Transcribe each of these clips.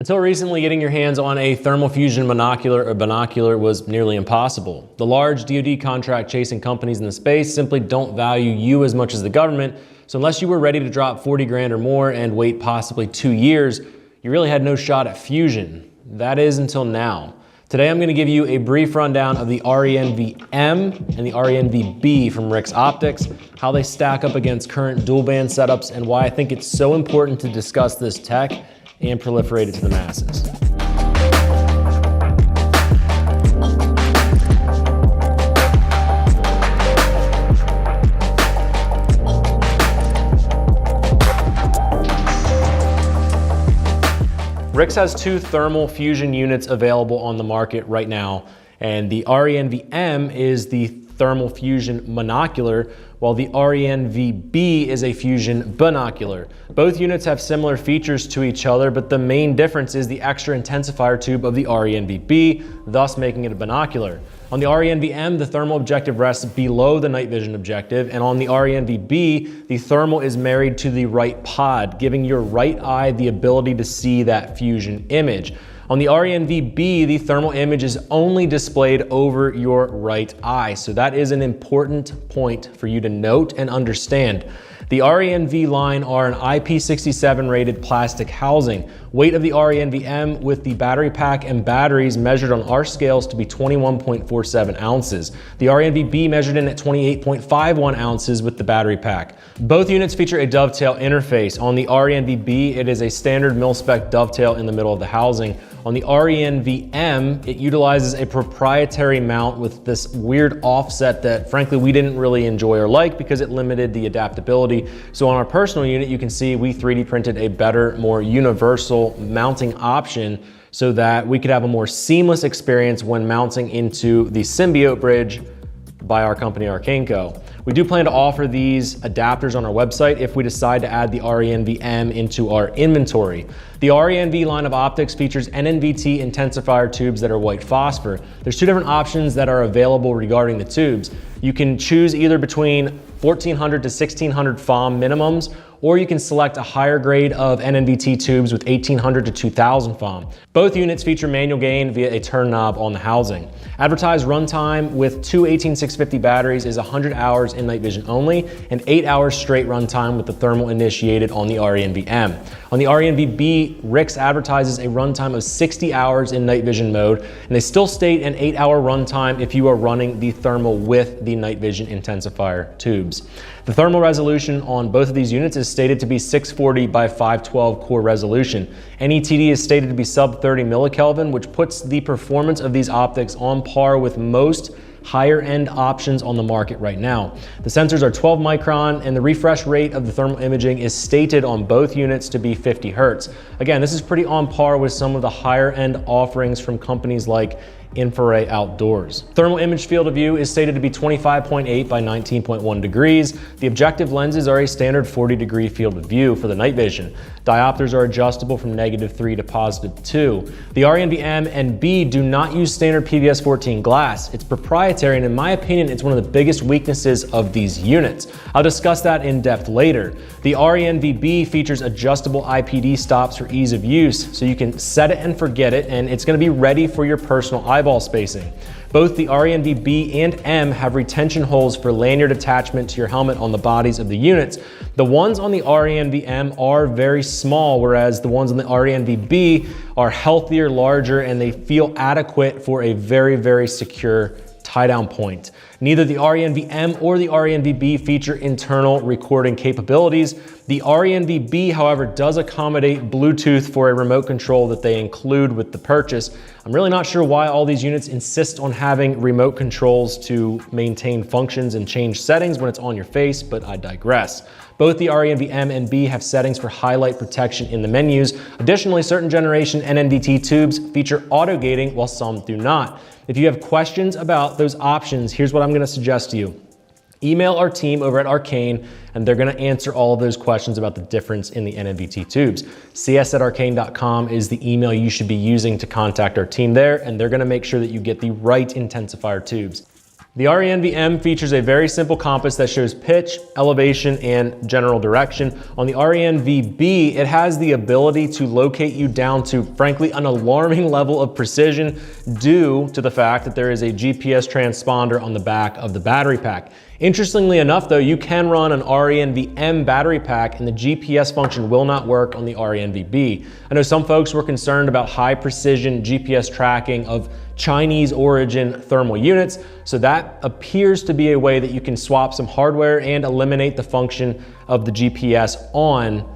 Until recently, getting your hands on a thermal fusion monocular or binocular was nearly impossible. The large DoD contract chasing companies in the space simply don't value you as much as the government, so unless you were ready to drop 40 grand or more and wait possibly 2 years, you really had no shot at fusion. That is until now. Today I'm going to give you a brief rundown of the Renv-B M and the Renv-B from Rix Optics, how they stack up against current dual band setups, and why I think it's so important to discuss this tech and proliferate it to the masses. Rix has 2 thermal fusion units available on the market right now, and the Renv-B-M is the thermal fusion monocular, while the Renv-B is a fusion binocular. Both units have similar features to each other, but the main difference is the extra intensifier tube of the Renv-B, thus making it a binocular. On the Renv-B-M, the thermal objective rests below the night vision objective, and on the Renv-B, the thermal is married to the right pod, giving your right eye the ability to see that fusion image. On the Renv-B, the thermal image is only displayed over your right eye, so that is an important point for you to note and understand. The Renv line are an IP67 rated plastic housing. Weight of the Renv-B-M with the battery pack and batteries measured on our scales to be 21.47 ounces. The Renv-B measured in at 28.51 ounces with the battery pack. Both units feature a dovetail interface. On the Renv-B, it is a standard mil-spec dovetail in the middle of the housing. On the Renv-M, it utilizes a proprietary mount with this weird offset that frankly we didn't really enjoy or like because it limited the adaptability. So on our personal unit, you can see we 3D printed a better, more universal mounting option so that we could have a more seamless experience when mounting into the Symbiote bridge by our company Arcaneco. We do plan to offer these adapters on our website if we decide to add the Renv-M into our inventory. The Renv line of optics features NNVT intensifier tubes that are white phosphor. There's 2 different options that are available regarding the tubes. You can choose either between 1400 to 1600 FOM minimums, or you can select a higher grade of NNVT tubes with 1800 to 2000 FOM. Both units feature manual gain via a turn knob on the housing. Advertised runtime with 2 18650 batteries is 100 hours in night vision only and 8 hours straight runtime with the thermal initiated on the Renv-M. On the Renv-B, Rix advertises a runtime of 60 hours in night vision mode, and they still state an 8-hour runtime if you are running the thermal with the night vision intensifier tubes. The thermal resolution on both of these units is stated to be 640 by 512 core resolution. NETD is stated to be sub 30 millikelvin, which puts the performance of these optics on par with most higher end options on the market right now. The sensors are 12 micron and the refresh rate of the thermal imaging is stated on both units to be 50 Hertz. Again, this is pretty on par with some of the higher end offerings from companies like Infrared Outdoors. Thermal image field of view is stated to be 25.8 by 19.1 degrees. The objective lenses are a standard 40-degree field of view for the night vision. Diopters are adjustable from -3 to +2. The Renv-M and B do not use standard PVS-14 glass. It's proprietary, and in my opinion, it's one of the biggest weaknesses of these units. I'll discuss that in depth later. The Renv-B features adjustable IPD stops for ease of use, so you can set it and forget it, and it's going to be ready for your personal eyeball spacing. Both the Renv-B and M have retention holes for lanyard attachment to your helmet on the bodies of the units. The ones on the Renv-M are very small, whereas the ones on the Renv-B are healthier, larger, and they feel adequate for a very, very secure tie-down point. Neither the Renv-M or the Renv-B feature internal recording capabilities. The Renv-B, however, does accommodate Bluetooth for a remote control that they include with the purchase. I'm really not sure why all these units insist on having remote controls to maintain functions and change settings when it's on your face, but I digress. Both the Renv-M and B have settings for highlight protection in the menus. Additionally, certain generation NNVT tubes feature auto gating while some do not. If you have questions about those options, here's what I'm going to suggest to you. Email our team over at Arcane, and they're going to answer all of those questions about the difference in the NNVT tubes. cs@arcane.com is the email you should be using to contact our team there, and they're going to make sure that you get the right intensifier tubes. The Renv-B M features a very simple compass that shows pitch, elevation, and general direction. On the Renv-B, it has the ability to locate you down to, frankly, an alarming level of precision due to the fact that there is a GPS transponder on the back of the battery pack. Interestingly enough though, you can run an Renv-B M battery pack and the GPS function will not work on the Renv-B. I know some folks were concerned about high precision GPS tracking of Chinese origin thermal units, so that appears to be a way that you can swap some hardware and eliminate the function of the GPS on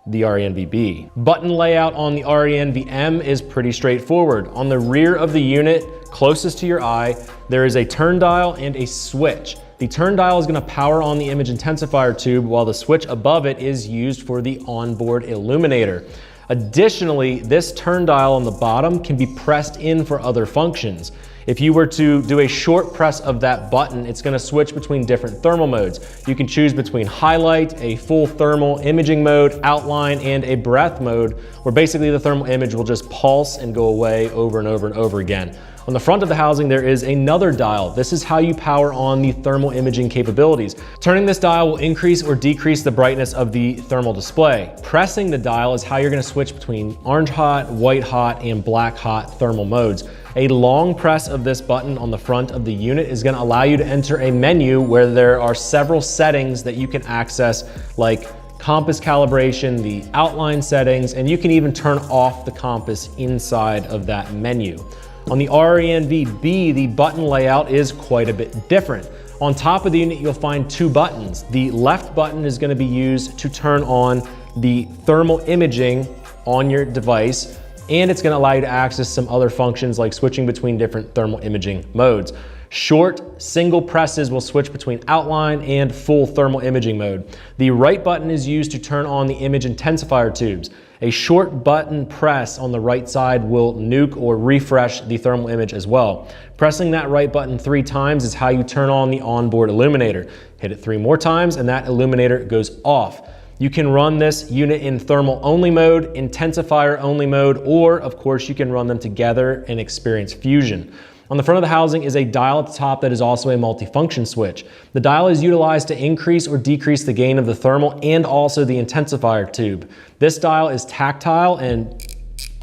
the Renv-B. Button layout on the Renv-B M is pretty straightforward. On the rear of the unit, closest to your eye, there is a turn dial and a switch. The turn dial is going to power on the image intensifier tube, while the switch above it is used for the onboard illuminator. Additionally, this turn dial on the bottom can be pressed in for other functions. If you were to do a short press of that button, it's going to switch between different thermal modes. You can choose between highlight, a full thermal imaging mode, outline, and a breath mode, where basically the thermal image will just pulse and go away over and over and over again. On the front of the housing, there is another dial. This is how you power on the thermal imaging capabilities. Turning this dial will increase or decrease the brightness of the thermal display. Pressing the dial is how you're gonna switch between orange hot, white hot, and black hot thermal modes. A long press of this button on the front of the unit is gonna allow you to enter a menu where there are several settings that you can access, like compass calibration, the outline settings, and you can even turn off the compass inside of that menu. On the Renv-B, the button layout is quite a bit different. On top of the unit, you'll find two buttons. The left button is going to be used to turn on the thermal imaging on your device, and it's going to allow you to access some other functions like switching between different thermal imaging modes. Short, single presses will switch between outline and full thermal imaging mode. The right button is used to turn on the image intensifier tubes. A short button press on the right side will nuke or refresh the thermal image as well. Pressing that right button 3 times is how you turn on the onboard illuminator. Hit it 3 more times and that illuminator goes off. You can run this unit in thermal only mode, intensifier only mode, or of course you can run them together and experience fusion. On the front of the housing is a dial at the top that is also a multifunction switch. The dial is utilized to increase or decrease the gain of the thermal and also the intensifier tube. This dial is tactile and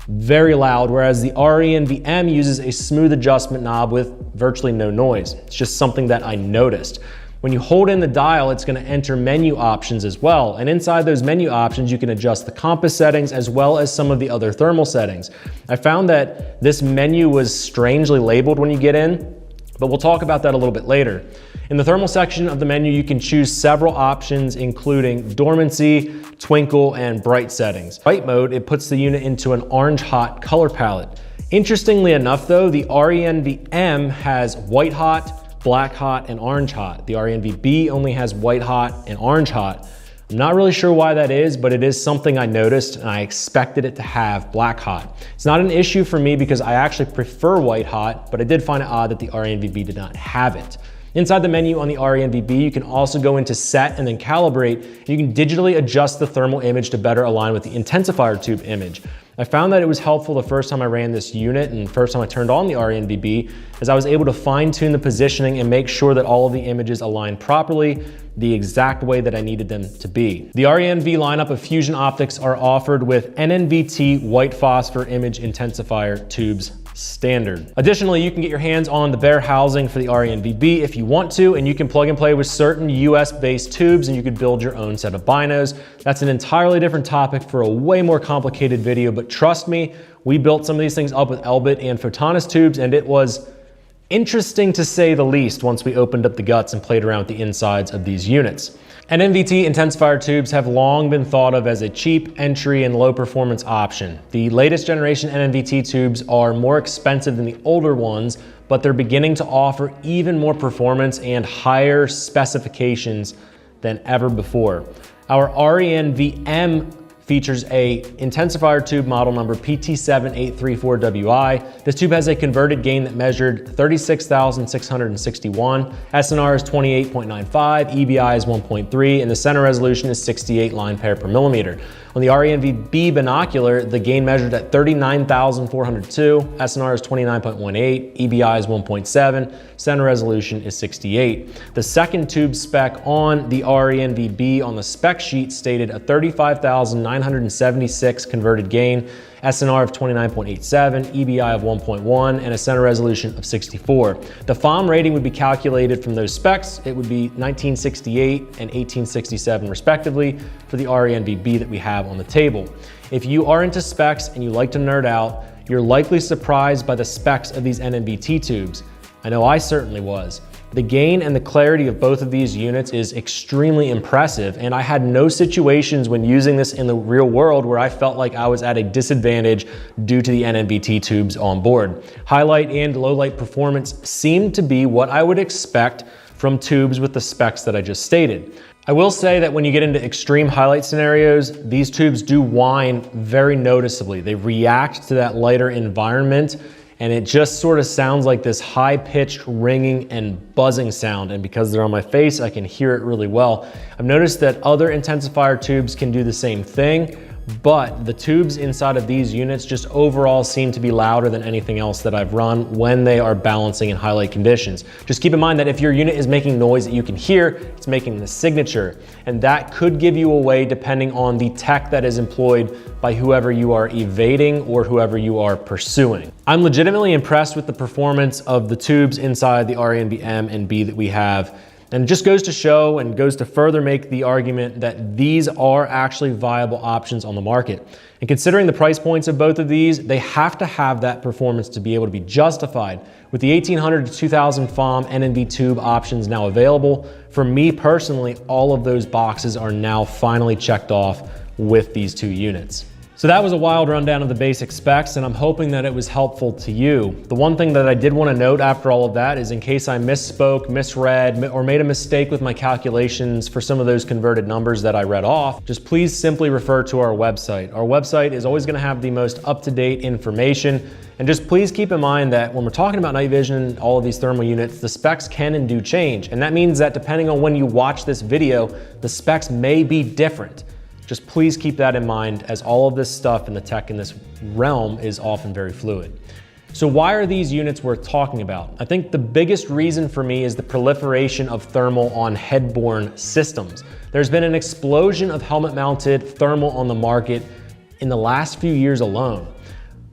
very loud, whereas the Renv-B M uses a smooth adjustment knob with virtually no noise. It's just something that I noticed. When you hold in the dial, it's going to enter menu options as well. And inside those menu options, you can adjust the compass settings as well as some of the other thermal settings. I found that this menu was strangely labeled when you get in, but we'll talk about that a little bit later. In the thermal section of the menu, you can choose several options, including dormancy, twinkle, and bright settings. Bright mode, it puts the unit into an orange hot color palette. Interestingly enough though, the Renv-B M has white hot, black hot, and orange hot. The Renv-B only has white hot and orange hot. I'm not really sure why that is, but it is something I noticed and I expected it to have black hot. It's not an issue for me because I actually prefer white hot, but I did find it odd that the Renv-B did not have it. Inside the menu on the Renv-B, you can also go into set and then calibrate. You can digitally adjust the thermal image to better align with the intensifier tube image. I found that it was helpful the first time I ran this unit and the first time I turned on the Renv-B, as I was able to fine tune the positioning and make sure that all of the images aligned properly, the exact way that I needed them to be. The Renv-B lineup of fusion optics are offered with NNVT white phosphor image intensifier tubes standard. Additionally, you can get your hands on the bare housing for the Renv-B if you want to, and you can plug and play with certain US-based tubes and you could build your own set of binos. That's an entirely different topic for a way more complicated video, but trust me, we built some of these things up with Elbit and Photonis tubes, and it was interesting to say the least once we opened up the guts and played around with the insides of these units. NNVT intensifier tubes have long been thought of as a cheap entry and low performance option. The latest generation NNVT tubes are more expensive than the older ones, but they're beginning to offer even more performance and higher specifications than ever before. Our Renv-B M features a intensifier tube model number PT7834WI. This tube has a converted gain that measured 36,661. SNR is 28.95, EBI is 1.3, and the center resolution is 68 line pair per millimeter. On the Renv-B binocular, the gain measured at 39,402, SNR is 29.18, EBI is 1.7, center resolution is 68. The second tube spec on the Renv-B on the spec sheet stated a 35,976 converted gain, SNR of 29.87, EBI of 1.1, and a center resolution of 64. The FOM rating would be calculated from those specs. It would be 1968 and 1867 respectively for the Renv-B that we have on the table. If you are into specs and you like to nerd out, you're likely surprised by the specs of these NMBT tubes. I know I certainly was. The gain and the clarity of both of these units is extremely impressive, and I had no situations when using this in the real world where I felt like I was at a disadvantage due to the NMBT tubes on board. Highlight and low light performance seemed to be what I would expect from tubes with the specs that I just stated. I will say that when you get into extreme highlight scenarios, these tubes do whine very noticeably. They react to that lighter environment, and it just sort of sounds like this high-pitched ringing and buzzing sound, and because they're on my face, I can hear it really well. I've noticed that other intensifier tubes can do the same thing, but the tubes inside of these units just overall seem to be louder than anything else that I've run when they are balancing in highlight conditions. Just keep in mind that if your unit is making noise that you can hear, it's making the signature, and that could give you away depending on the tech that is employed by whoever you are evading or whoever you are pursuing. I'm legitimately impressed with the performance of the tubes inside the Renv-B M and B that we have. And it just goes to show and goes to further make the argument that these are actually viable options on the market. And considering the price points of both of these, they have to have that performance to be able to be justified. With the 1800 to 2000 FOM NMB tube options now available, for me personally, all of those boxes are now finally checked off with these two units. So that was a wild rundown of the basic specs, and I'm hoping that it was helpful to you. The one thing that I did want to note after all of that is in case I misspoke, misread, or made a mistake with my calculations for some of those converted numbers that I read off, just please simply refer to our website. Our website is always going to have the most up-to-date information, and just please keep in mind that when we're talking about night vision and all of these thermal units, the specs can and do change, and that means that depending on when you watch this video, the specs may be different. Just please keep that in mind, as all of this stuff and the tech in this realm is often very fluid. So why are these units worth talking about? I think the biggest reason for me is the proliferation of thermal on head-borne systems. There's been an explosion of helmet-mounted thermal on the market in the last few years alone.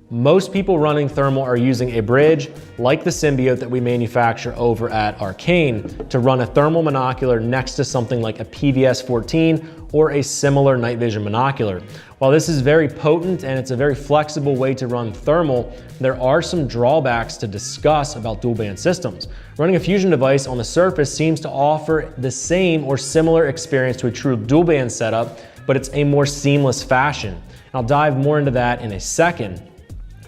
Most people running thermal are using a bridge like the Symbiote that we manufacture over at Arcane to run a thermal monocular next to something like a PVS-14 or a similar night vision monocular. While this is very potent and it's a very flexible way to run thermal, there are some drawbacks to discuss about dual band systems. Running a fusion device on the surface seems to offer the same or similar experience to a true dual band setup, but it's a more seamless fashion. I'll dive more into that in a second.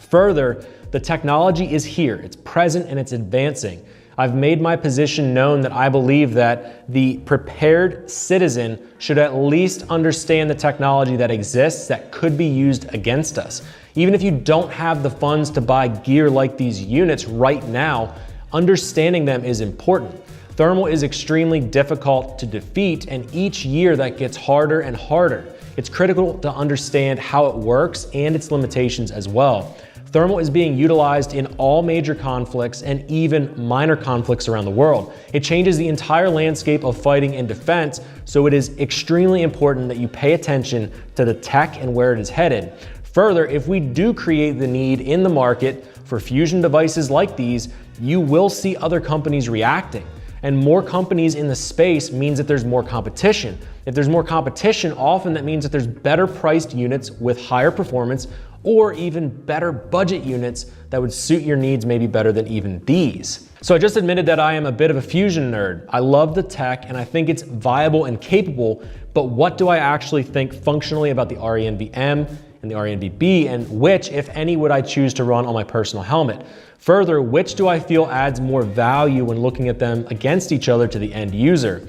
Further, the technology is here, it's present and it's advancing. I've made my position known that I believe that the prepared citizen should at least understand the technology that exists that could be used against us. Even if you don't have the funds to buy gear like these units right now, understanding them is important. Thermal is extremely difficult to defeat, and each year that gets harder and harder. It's critical to understand how it works and its limitations as well. Thermal is being utilized in all major conflicts and even minor conflicts around the world. It changes the entire landscape of fighting and defense, so it is extremely important that you pay attention to the tech and where it is headed. Further, if we do create the need in the market for fusion devices like these, you will see other companies reacting. And more companies in the space means that there's more competition. If there's more competition, often that means that there's better priced units with higher performance, or even better budget units that would suit your needs maybe better than even these. So I just admitted that I am a bit of a fusion nerd. I love the tech and I think it's viable and capable, but what do I actually think functionally about the Renv-B M and the Renv-B, and which, if any, would I choose to run on my personal helmet? Further, which do I feel adds more value when looking at them against each other to the end user?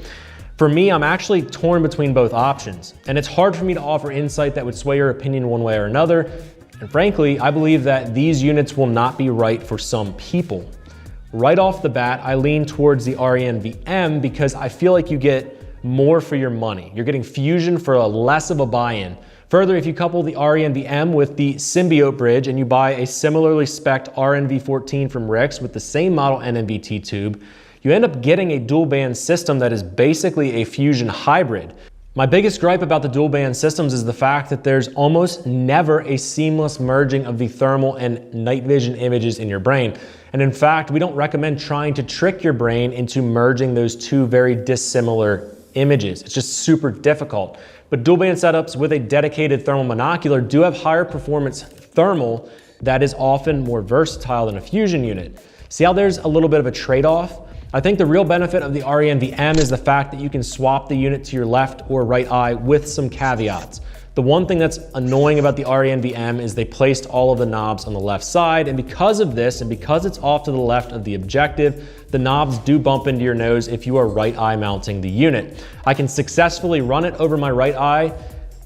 For me, I'm actually torn between both options, and it's hard for me to offer insight that would sway your opinion one way or another. And frankly, I believe that these units will not be right for some people. Right off the bat, I lean towards the Renv-B M because I feel like you get more for your money. You're getting fusion for a less of a buy-in. Further, if you couple the RNV-M with the Symbiote bridge and you buy a similarly spec'd RNV-14 from Rix with the same model NMBT tube, you end up getting a dual band system that is basically a fusion hybrid. My biggest gripe about the dual band systems is the fact that there's almost never a seamless merging of the thermal and night vision images in your brain. And in fact, we don't recommend trying to trick your brain into merging those two very dissimilar images. It's just super difficult. But dual band setups with a dedicated thermal monocular do have higher performance thermal that is often more versatile than a fusion unit. See how there's a little bit of a trade-off? I think the real benefit of the RNV-M is the fact that you can swap the unit to your left or right eye with some caveats. The one thing that's annoying about the RNV-M is they placed all of the knobs on the left side, and because of this, and because it's off to the left of the objective, the knobs do bump into your nose if you are right eye mounting the unit. I can successfully run it over my right eye,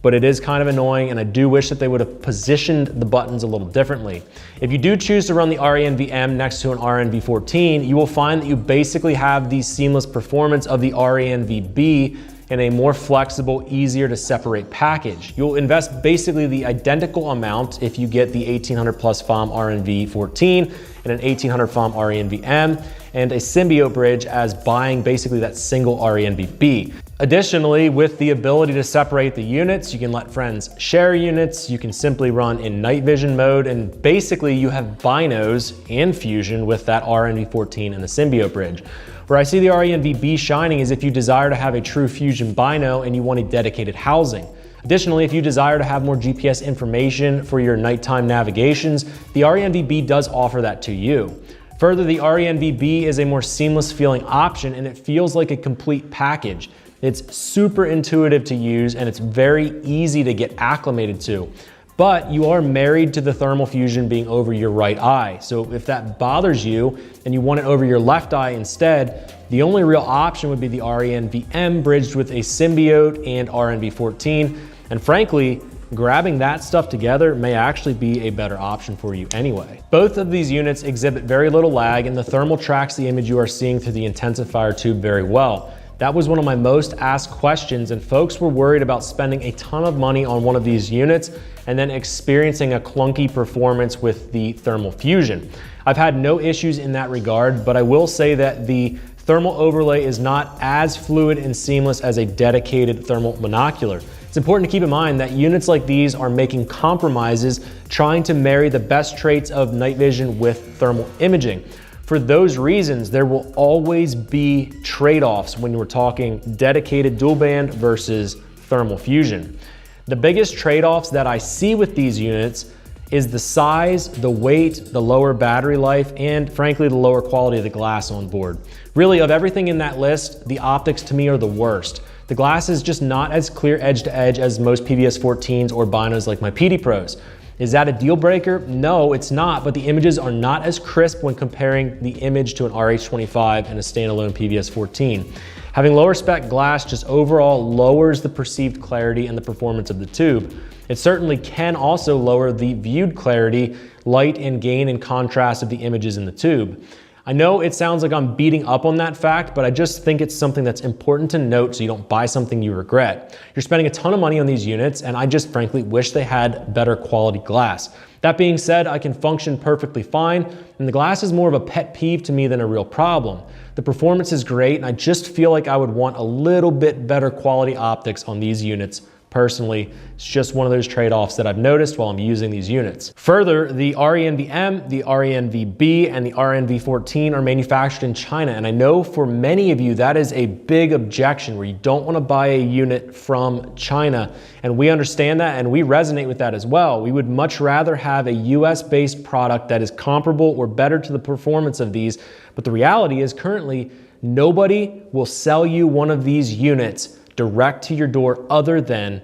but it is kind of annoying, and I do wish that they would have positioned the buttons a little differently. If you do choose to run the RNV-M next to an RNV-14, you will find that you basically have the seamless performance of the RNV-B in a more flexible, easier to separate package. You'll invest basically the identical amount if you get the 1800 plus FOM RNV-14 and an 1800 FOM RNV-M and a Symbiote bridge as buying basically that single RNV-B. Additionally, with the ability to separate the units, you can let friends share units, you can simply run in night vision mode, and basically you have binos and fusion with that RNV-14 and the Symbiote bridge. Where I see the RNV-B shining is if you desire to have a true fusion bino and you want a dedicated housing. Additionally, if you desire to have more GPS information for your nighttime navigations, the RNV-B does offer that to you. Further, the RNV-B is a more seamless feeling option and it feels like a complete package. It's super intuitive to use and it's very easy to get acclimated to. But you are married to the thermal fusion being over your right eye. So if that bothers you and you want it over your left eye instead, the only real option would be the RNV-M bridged with a Symbiote and RNV-14. And frankly, grabbing that stuff together may actually be a better option for you anyway. Both of these units exhibit very little lag and the thermal tracks the image you are seeing through the intensifier tube very well. That was one of my most asked questions, and folks were worried about spending a ton of money on one of these units and then experiencing a clunky performance with the thermal fusion. I've had no issues in that regard, but I will say that the thermal overlay is not as fluid and seamless as a dedicated thermal monocular. It's important to keep in mind that units like these are making compromises trying to marry the best traits of night vision with thermal imaging. For those reasons, there will always be trade-offs when we're talking dedicated dual band versus thermal fusion. The biggest trade-offs that I see with these units is the size, the weight, the lower battery life, and frankly, the lower quality of the glass on board. Really, of everything in that list, the optics to me are the worst. The glass is just not as clear edge to edge as most PVS-14s or binos like my PD Pros. Is that a deal breaker? No, it's not, but the images are not as crisp when comparing the image to an RH25 and a standalone PVS-14. Having lower spec glass just overall lowers the perceived clarity and the performance of the tube. It certainly can also lower the viewed clarity, light and gain and contrast of the images in the tube. I know it sounds like I'm beating up on that fact, but I just think it's something that's important to note so you don't buy something you regret. You're spending a ton of money on these units, and I just frankly wish they had better quality glass. That being said, I can function perfectly fine, and the glass is more of a pet peeve to me than a real problem. The performance is great, and I just feel like I would want a little bit better quality optics on these units. Personally, it's just one of those trade-offs that I've noticed while I'm using these units. Further, the RNV-M, the RNV-B, and the RNV-14 are manufactured in China, and I know for many of you that is a big objection where you don't want to buy a unit from China, and we understand that and we resonate with that as well. We would much rather have a US-based product that is comparable or better to the performance of these, but the reality is currently nobody will sell you one of these units direct to your door other than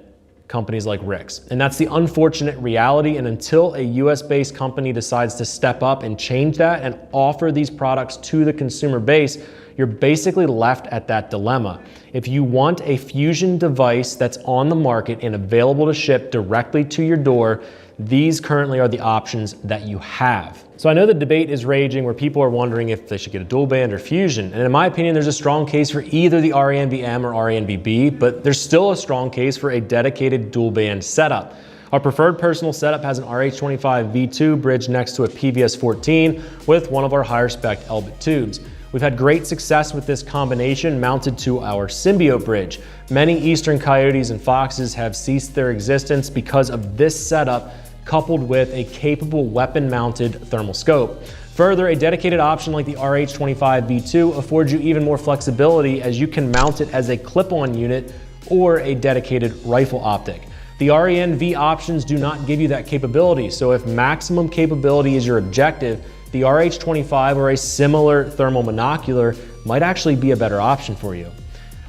companies like Rix. And that's the unfortunate reality, and until a US-based company decides to step up and change that and offer these products to the consumer base, you're basically left at that dilemma. If you want a fusion device that's on the market and available to ship directly to your door, these currently are the options that you have. So I know the debate is raging where people are wondering if they should get a dual band or fusion. And in my opinion, there's a strong case for either the Renv-B M or Renv-B, but there's still a strong case for a dedicated dual band setup. Our preferred personal setup has an RH25 V2 bridge next to a PVS-14 with one of our higher spec Elbit tubes. We've had great success with this combination mounted to our Symbiote bridge. Many eastern coyotes and foxes have ceased their existence because of this setup, coupled with a capable weapon-mounted thermal scope. Further, a dedicated option like the RH25 V2 affords you even more flexibility as you can mount it as a clip-on unit or a dedicated rifle optic. The Renv options do not give you that capability, so if maximum capability is your objective, the RH25 or a similar thermal monocular might actually be a better option for you.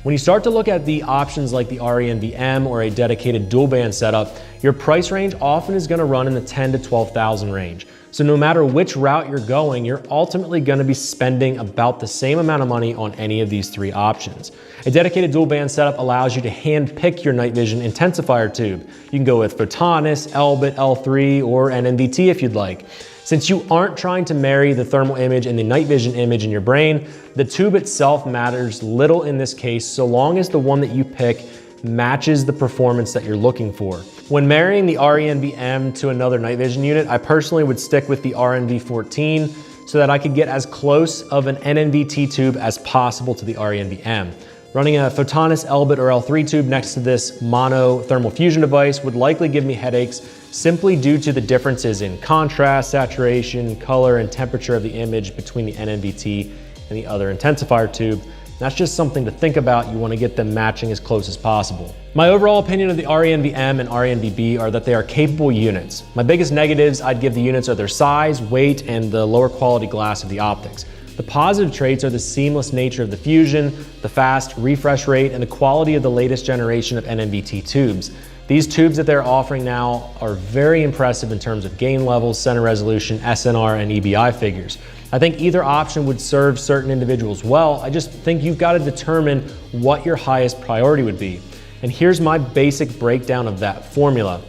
When you start to look at the options like the Renv-B M or a dedicated dual band setup, your price range often is gonna run in the $10,000 to $12,000 range. So no matter which route you're going, you're ultimately gonna be spending about the same amount of money on any of these three options. A dedicated dual band setup allows you to hand pick your night vision intensifier tube. You can go with Photonis, Elbit, L3, or NNVT if you'd like. Since you aren't trying to marry the thermal image and the night vision image in your brain, the tube itself matters little in this case so long as the one that you pick matches the performance that you're looking for. When marrying the Renv-B M to another night vision unit, I personally would stick with the Renv-14 so that I could get as close of an NNVT tube as possible to the Renv-B M. Running a Photonis Elbit or L3 tube next to this mono thermal fusion device would likely give me headaches simply due to the differences in contrast, saturation, color, and temperature of the image between the NNVT and the other intensifier tube. That's just something to think about. You want to get them matching as close as possible. My overall opinion of the Renv-B M and Renv-B are that they are capable units. My biggest negatives I'd give the units are their size, weight, and the lower quality glass of the optics. The positive traits are the seamless nature of the fusion, the fast refresh rate, and the quality of the latest generation of NNVT tubes. These tubes that they're offering now are very impressive in terms of gain levels, center resolution, SNR, and EBI figures. I think either option would serve certain individuals well. I just think you've got to determine what your highest priority would be. And here's my basic breakdown of that formula.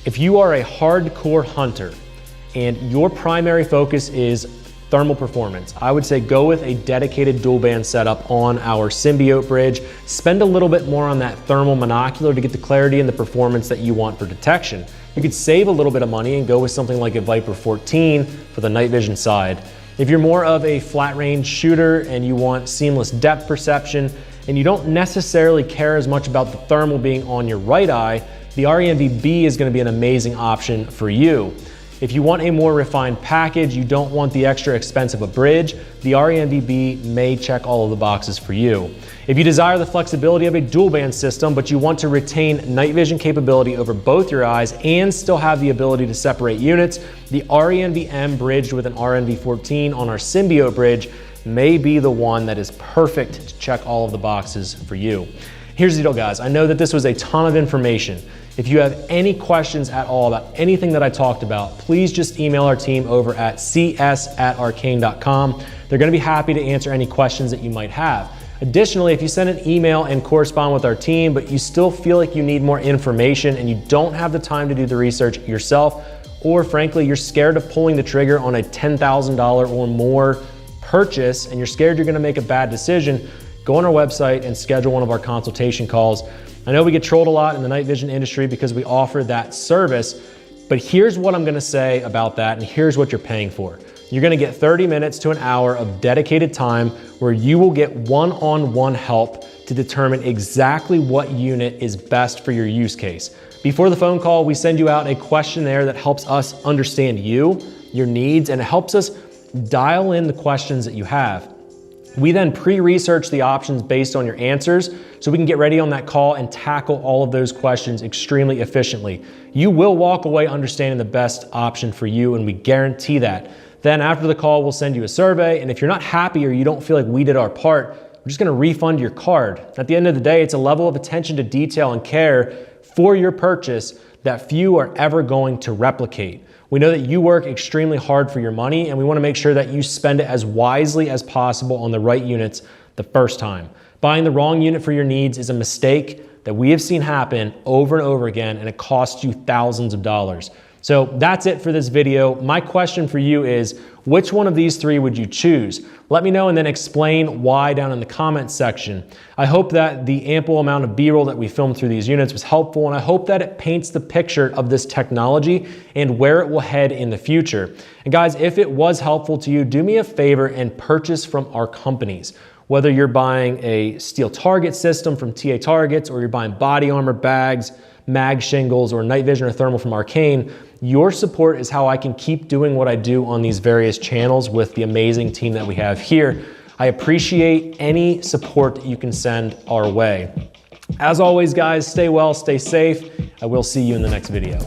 If you are a hardcore hunter and your primary focus is thermal performance, I would say go with a dedicated dual band setup on our Symbiote bridge. Spend a little bit more on that thermal monocular to get the clarity and the performance that you want for detection. You could save a little bit of money and go with something like a Viper 14 for the night vision side. If you're more of a flat range shooter and you want seamless depth perception and you don't necessarily care as much about the thermal being on your right eye, the Renv-B is going to be an amazing option for you. If you want a more refined package, you don't want the extra expense of a bridge, the Renv-B may check all of the boxes for you. If you desire the flexibility of a dual band system, but you want to retain night vision capability over both your eyes and still have the ability to separate units, the Renv-B M bridged with an Renv-14 on our Symbiote bridge may be the one that is perfect to check all of the boxes for you. Here's the deal, guys. I know that this was a ton of information. If you have any questions at all about anything that I talked about, please just email our team over at cs@arcane.com. They're going to be happy to answer any questions that you might have. Additionally, if you send an email and correspond with our team, but you still feel like you need more information and you don't have the time to do the research yourself, or frankly, you're scared of pulling the trigger on a $10,000 or more purchase and you're scared you're going to make a bad decision, go on our website and schedule one of our consultation calls. I know we get trolled a lot in the night vision industry because we offer that service, but here's what I'm going to say about that and here's what you're paying for. You're going to get 30 minutes to an hour of dedicated time where you will get one-on-one help to determine exactly what unit is best for your use case. Before the phone call, we send you out a questionnaire that helps us understand you, your needs, and it helps us dial in the questions that you have. We then pre-research the options based on your answers so we can get ready on that call and tackle all of those questions extremely efficiently. You will walk away understanding the best option for you, and we guarantee that. Then after the call, we'll send you a survey, and if you're not happy or you don't feel like we did our part, we're just gonna refund your card. At the end of the day, it's a level of attention to detail and care for your purchase that few are ever going to replicate. We know that you work extremely hard for your money, and we want to make sure that you spend it as wisely as possible on the right units the first time. Buying the wrong unit for your needs is a mistake that we have seen happen over and over again, and it costs you thousands of dollars. So that's it for this video. My question for you is, which one of these three would you choose? Let me know and then explain why down in the comments section. I hope that the ample amount of B-roll that we filmed through these units was helpful, and I hope that it paints the picture of this technology and where it will head in the future. And guys, if it was helpful to you, do me a favor and purchase from our companies. Whether you're buying a steel target system from TA Targets, or you're buying body armor bags, mag shingles, or night vision or thermal from Arcane, your support is how I can keep doing what I do on these various channels with the amazing team that we have here. I appreciate any support that you can send our way. As always, guys, stay well, stay safe. I will see you in the next video.